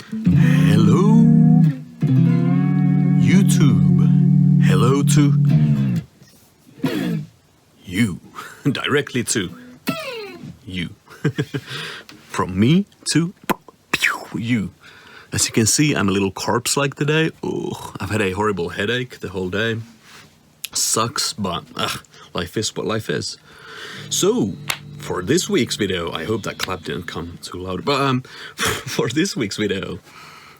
Hello YouTube. Hello to you. Directly to you. From me to you. As you can see, I'm a little corpse-like today. Oh, I've had a horrible headache the whole day. Sucks, but life is what life is. So, for this week's video, I hope that clap didn't come too loud, but for this week's video,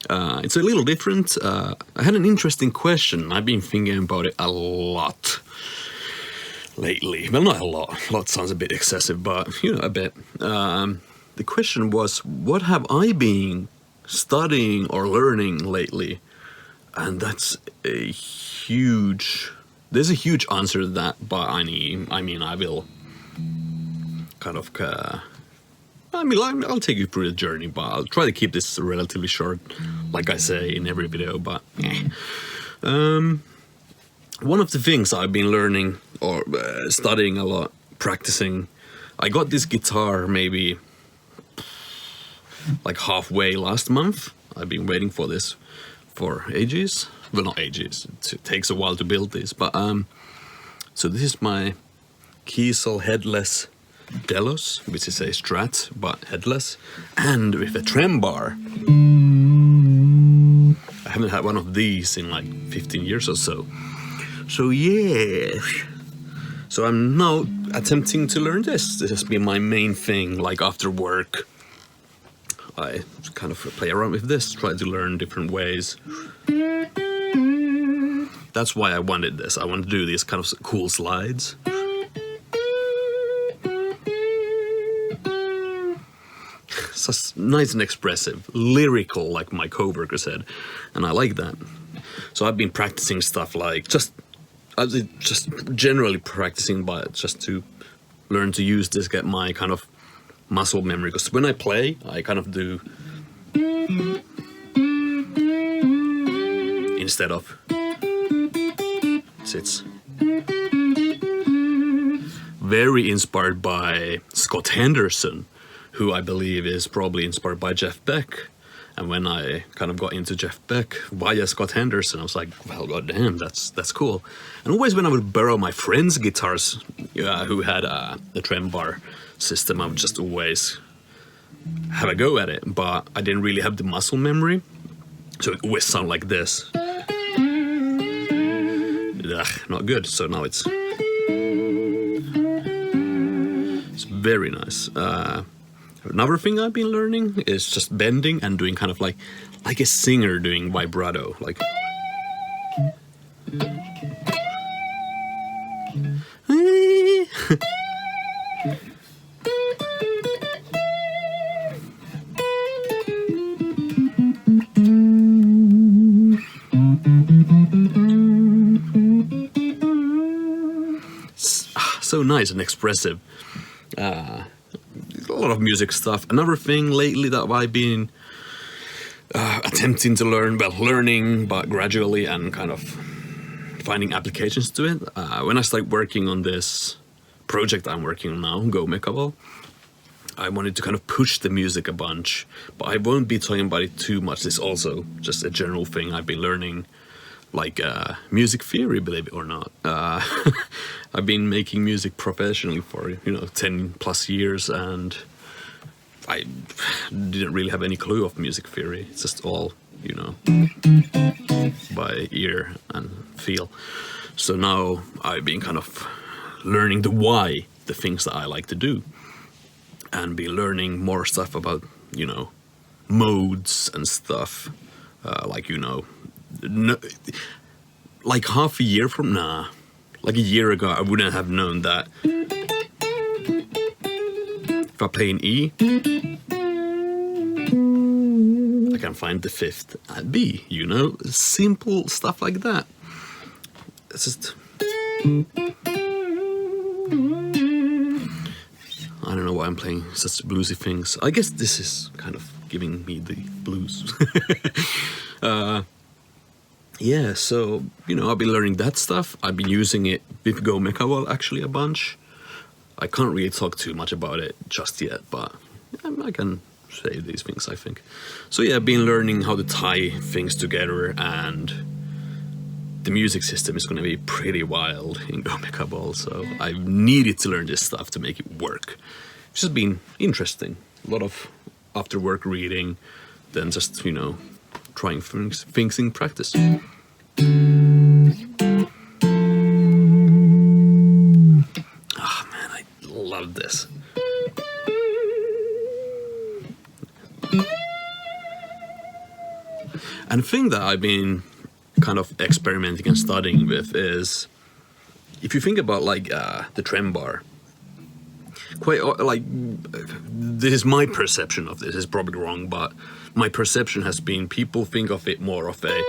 it's a little different. I had an interesting question. I've been thinking about it a lot lately. Well, not a lot. A lot sounds a bit excessive, but, you know, a bit. The question was, what have I been studying or learning lately? And that's a huge... There's a huge answer to that, but I mean, I will kind of... I'll take you through the journey, but I'll try to keep this relatively short, like I say in every video, but... One of the things I've been learning or studying a lot, practicing, I got this guitar maybe like halfway last month. I've been waiting for this for ages. Well, not ages, it takes a while to build this, but so this is my Kiesel headless Delos, which is a Strat but headless, and with a trem bar. I haven't had one of these in like 15 years or so. So yeah, so I'm now attempting to learn this. This has been my main thing, like after work. I kind of play around with this, try to learn different ways. That's why I wanted this. I want to do these kind of cool slides. So nice and expressive, lyrical, like my coworker said, and I like that. So I've been practicing stuff like just generally practicing, but just to learn to use this, get my kind of muscle memory. Because when I play, I kind of do instead of sits. Very inspired by Scott Henderson, who I believe is probably inspired by Jeff Beck. And when I kind of got into Jeff Beck via Scott Henderson, I was like, well, goddamn, that's cool. And always when I would borrow my friends' guitars, who had a trem bar system, I would just always have a go at it. But I didn't really have the muscle memory, so it always sounded like this. Ugh, not good. So now it's very nice. Another thing I've been learning is just bending and doing kind of like a singer doing vibrato, like. So nice and expressive. A lot of music stuff. Another thing lately that I've been attempting to learn, well, learning, but gradually and kind of finding applications to it. When I started working on this project I'm working on now, Go Mekabal, I wanted to kind of push the music a bunch, but I won't be talking about it too much. It's also just a general thing I've been learning, like music theory, believe it or not. I've been making music professionally for 10 plus years, and I didn't really have any clue of music theory. It's just all by ear and feel. So now I've been kind of learning the why, the things that I like to do, and be learning more stuff about modes and stuff. Like half a year from now, like a year ago, I wouldn't have known that if I play an E, I can find the fifth at B, simple stuff like that. It's just, I don't know why I'm playing such bluesy things. I guess this is kind of giving me the blues. Yeah, so, I've been learning that stuff. I've been using it with Go Mekabal actually a bunch. I can't really talk too much about it just yet, but I can say these things, I think. So yeah, I've been learning how to tie things together, and the music system is going to be pretty wild in Omega Ball, so I needed to learn this stuff to make it work. It's just been interesting. A lot of after work reading, then just, you know, trying things in practice. Ah, man, I love this. And the thing that I've been kind of experimenting and studying with is, if you think about like the trem bar, quite like, this is my perception of this, is probably wrong, but my perception has been people think of it more of a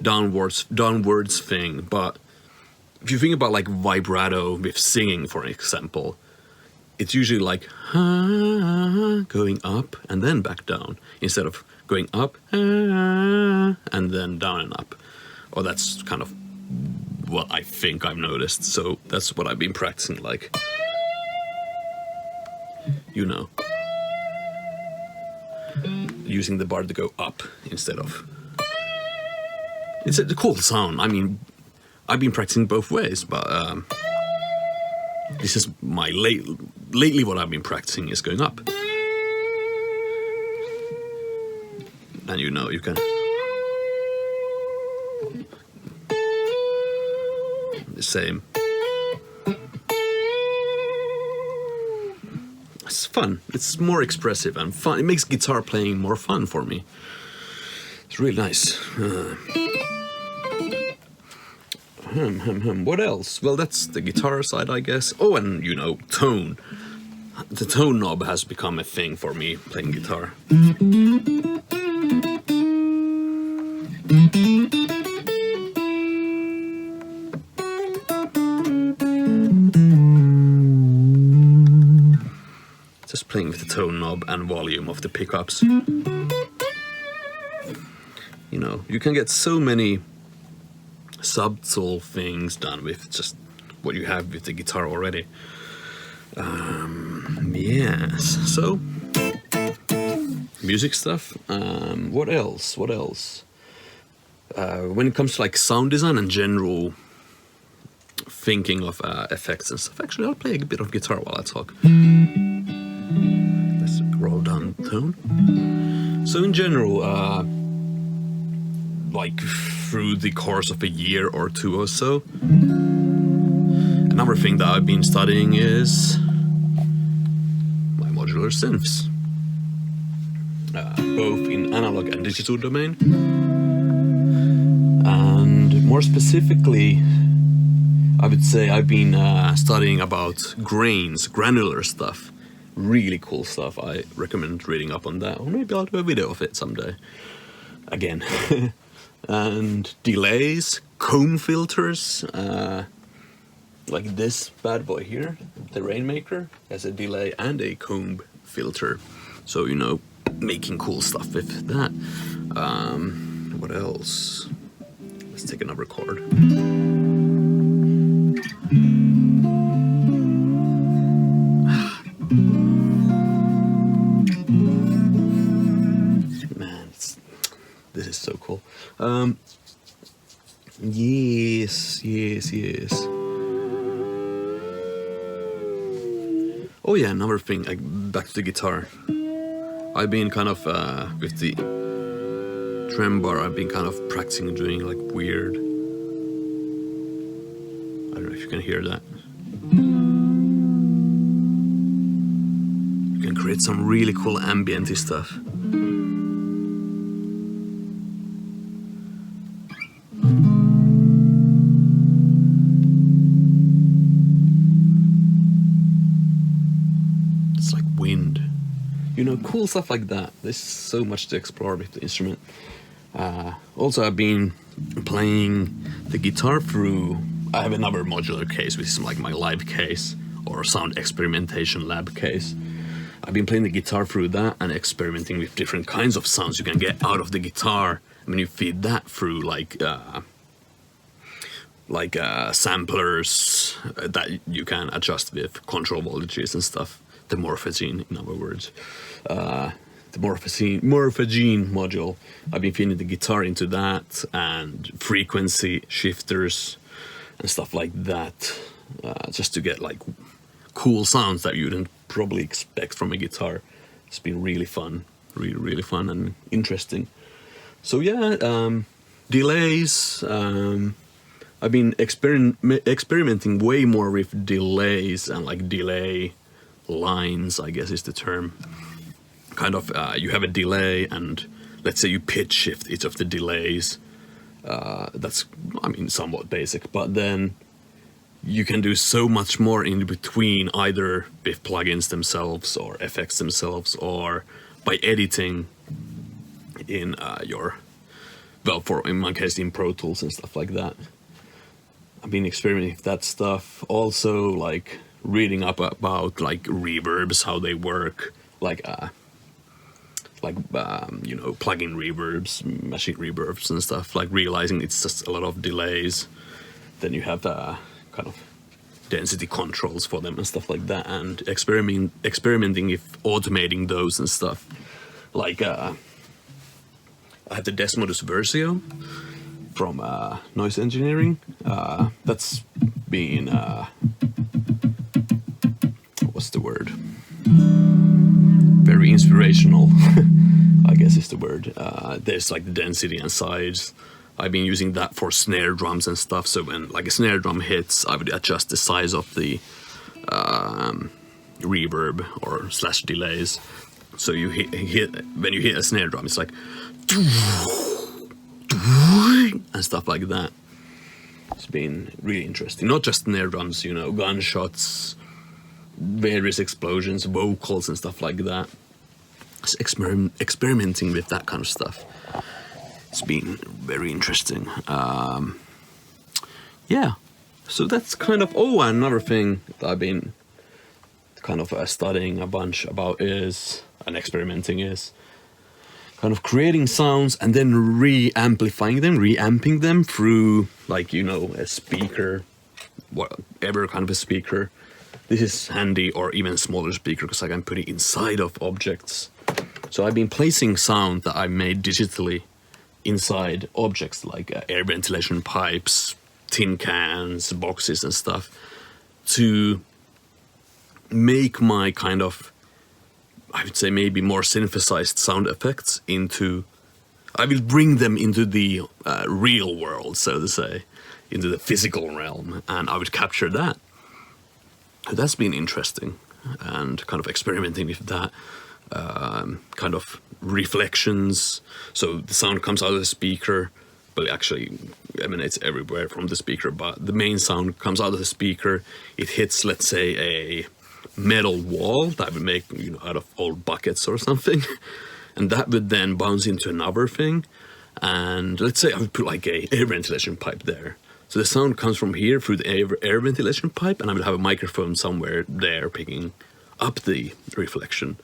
downwards thing. But if you think about like vibrato with singing, for example, it's usually like going up and then back down, instead of going up and then down and up. Or that's kind of what I think I've noticed. So that's what I've been practicing, like, you know, using the bar to go up instead of... It's a cool sound. I mean, I've been practicing both ways, but this is my lately what I've been practicing is going up. And you know, you can... the same. It's fun. It's more expressive and fun. It makes guitar playing more fun for me. It's really nice. What else? Well, that's the guitar side, I guess. Oh, and you know, tone. The tone knob has become a thing for me playing guitar. Just playing with the tone knob and volume of the pickups. You know, you can get so many subtle things done with just what you have with the guitar already. Yes, so music stuff. What else? When it comes to like sound design and general thinking of effects and stuff, actually I'll play a bit of guitar while I talk. Let's roll down the tone. So in general, like through the course of a year or two or so, another thing that I've been studying is my modular synths, both in analog and digital domain, and more specifically, I would say I've been studying about granular stuff, really cool stuff. I recommend reading up on that, or maybe I'll do a video of it someday, again. And delays, comb filters, like this bad boy here, the Rainmaker, has a delay and a comb filter. So, you know, making cool stuff with that. What else? Let's take another chord. Man, this is so cool. Yes. Oh yeah, another thing, back to the guitar. I've been kind of, with the trem bar, I've been kind of practicing doing like weird... I don't know if you can hear that. You can create some really cool ambient-y stuff. It's like wind. You know, cool stuff like that. There's so much to explore with the instrument. Also, I've been playing the guitar through... I have another modular case, which is like my live case, or sound experimentation lab case. I've been playing the guitar through that and experimenting with different kinds of sounds you can get out of the guitar when you feed that through like samplers that you can adjust with control voltages and stuff. The morphaging, in other words. The the morphagene module. I've been feeding the guitar into that, and frequency shifters and stuff like that, just to get like cool sounds that you wouldn't probably expect from a guitar. It's been really fun, really fun and interesting. So yeah, delays. I've been experimenting way more with delays and like delay lines, I guess is the term. Kind of, you have a delay, and let's say you pitch shift each of the delays. That's, I mean, somewhat basic, but then you can do so much more in between, either with plugins themselves or effects themselves, or by editing in in my case, in Pro Tools and stuff like that. I've been experimenting with that stuff. Also, like reading up about like reverbs, how they work, like you know, plug-in reverbs, machine reverbs and stuff. Like realizing it's just a lot of delays. Then you have kind of density controls for them and stuff like that, and experimenting with automating those and stuff. Like I have the Desmodus Versio from Noise Engineering. That's been what's the word? Very inspirational, I guess is the word. There's like the density and size. I've been using that for snare drums and stuff. So when like a snare drum hits, I would adjust the size of the reverb or / delays. So you hit when you hit a snare drum, it's like and stuff like that. It's been really interesting. Not just snare drums, you know, gunshots, various explosions, vocals and stuff like that. Just experimenting with that kind of stuff. It's been very interesting. Yeah, so that's kind of, another thing that I've been kind of studying a bunch about is, and experimenting is, kind of creating sounds and then re-amplifying them, reamping them through, like, you know, a speaker, whatever kind of a speaker. This is handy, or even smaller speaker, because I can put it inside of objects. So I've been placing sound that I made digitally inside objects, like air ventilation pipes, tin cans, boxes and stuff, to make my kind of, I would say maybe more synthesized sound effects into, I will bring them into the real world, so to say, into the physical realm, and I would capture that. That's been interesting, and kind of experimenting with that. Kind of reflections, so the sound comes out of the speaker, but it actually emanates everywhere from the speaker, but the main sound comes out of the speaker, it hits, let's say, a metal wall that would make, you know, out of old buckets or something, and that would then bounce into another thing, and let's say I would put like a air ventilation pipe there. So the sound comes from here through the air ventilation pipe, and I would have a microphone somewhere there picking up the reflection.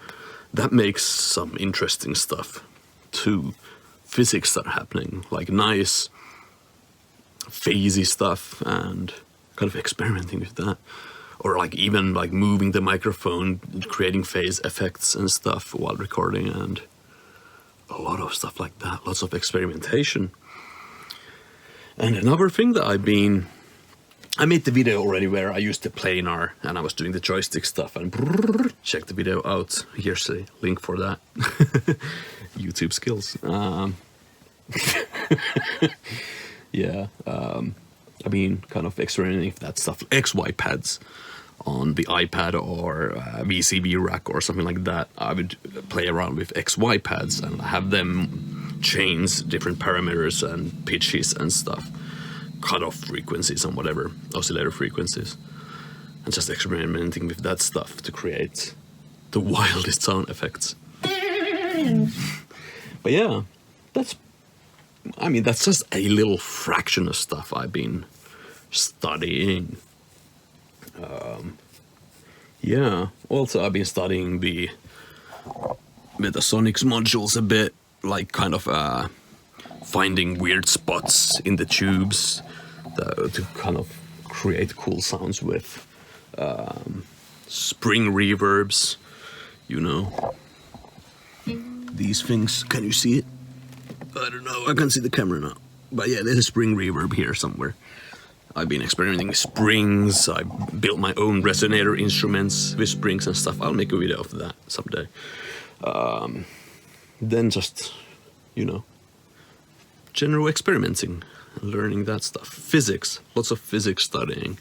That makes some interesting stuff too. Physics that are happening, like nice phasey stuff, and kind of experimenting with that. Or like even like moving the microphone, creating phase effects and stuff while recording, and a lot of stuff like that. Lots of experimentation. And another thing that I made the video already where I used the planar and I was doing the joystick stuff, and check the video out. Here's a link for that. YouTube skills. Yeah, I've been kind of experimenting with that stuff. XY pads on the iPad or VCB rack or something like that. I would play around with XY pads and have them change different parameters and pitches and stuff. Cut-off frequencies and whatever, oscillator frequencies, and just experimenting with that stuff to create the wildest sound effects. But yeah, that's just a little fraction of stuff I've been studying. Yeah, also I've been studying the Metasonics modules a bit, like kind of finding weird spots in the tubes to kind of create cool sounds with. Spring reverbs, you know. these things. Can you see it? I don't know. I can't see the camera now. But yeah, there's a spring reverb here somewhere. I've been experimenting with springs. I built my own resonator instruments with springs and stuff. I'll make a video of that someday. Then just, you know, general experimenting, learning that stuff. Physics, lots of physics studying,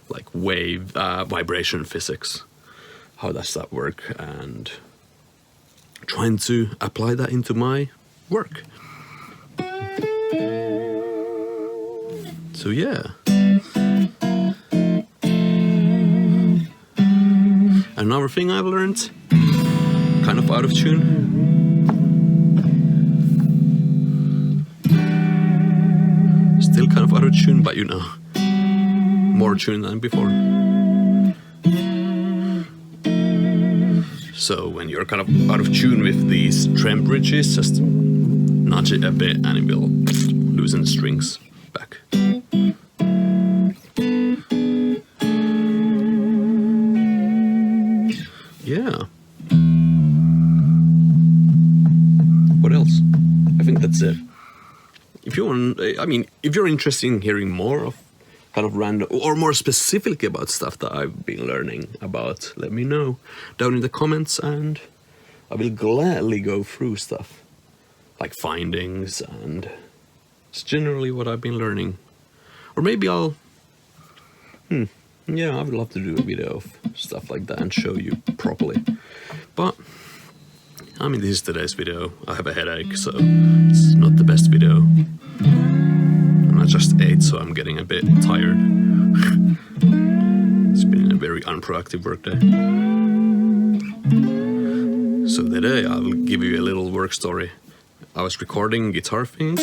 like wave, vibration physics. How does that work? And trying to apply that into my work. So yeah. Another thing I've learned, kind of out of tune. Still kind of out of tune, but you know, more tune than before. So when you're kind of out of tune with these trem bridges, just nudge it a bit and it will loosen the strings back. Yeah. What else? I think that's it. If you want, I mean, if you're interested in hearing more of kind of random or more specifically about stuff that I've been learning about, let me know down in the comments and I will gladly go through stuff like findings and it's generally what I've been learning. Or maybe I'll, yeah, I would love to do a video of stuff like that and show you properly. But I mean, this is today's video. I have a headache, so it's not the best video. And I just ate, so I'm getting a bit tired. It's been a very unproductive workday. So today I'll give you a little work story. I was recording guitar things.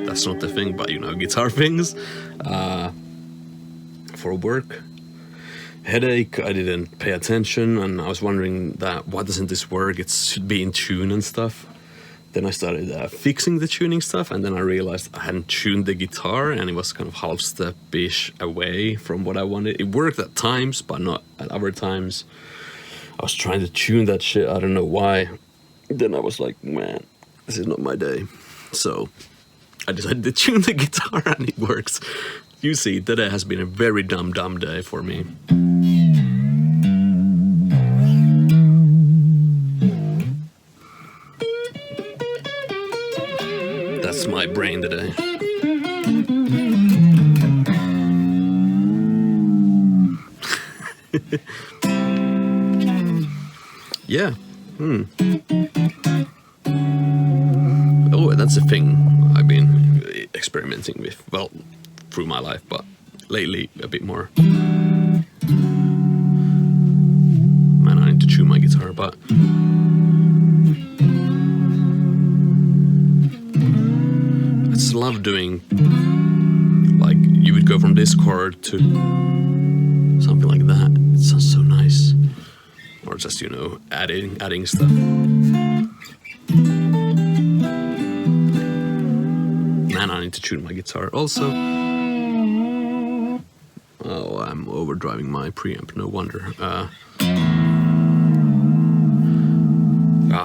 That's not the thing, but you know, guitar things. For work. Headache, I didn't pay attention and I was wondering that why doesn't this work, it should be in tune and stuff. Then I started fixing the tuning stuff and then I realized I hadn't tuned the guitar and it was kind of half step-ish away from what I wanted. It worked at times but not at other times. I was trying to tune that shit, I don't know why. Then I was like, man, this is not my day. So I decided to tune the guitar and it works. You see, today has been a very dumb day for me. That's my brain today. Yeah. Oh, that's a thing I've been experimenting with. Well, through my life, but lately a bit more. Man, I need to tune my guitar, but I just love doing, like, you would go from this chord to something like that. It sounds so nice. Or just, you know, adding stuff. Man, I need to tune my guitar. Also, oh, I'm overdriving my preamp, no wonder.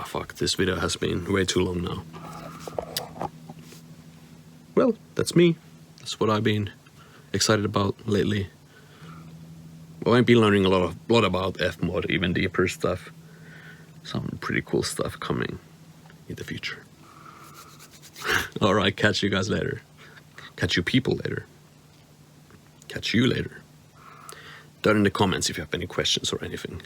Fuck, this video has been way too long now. Well, that's me. That's what I've been excited about lately. Well, I've been learning a lot about F-mod, even deeper stuff. Some pretty cool stuff coming in the future. Alright, catch you guys later. Catch you people later. Catch you later. Down in the comments if you have any questions or anything.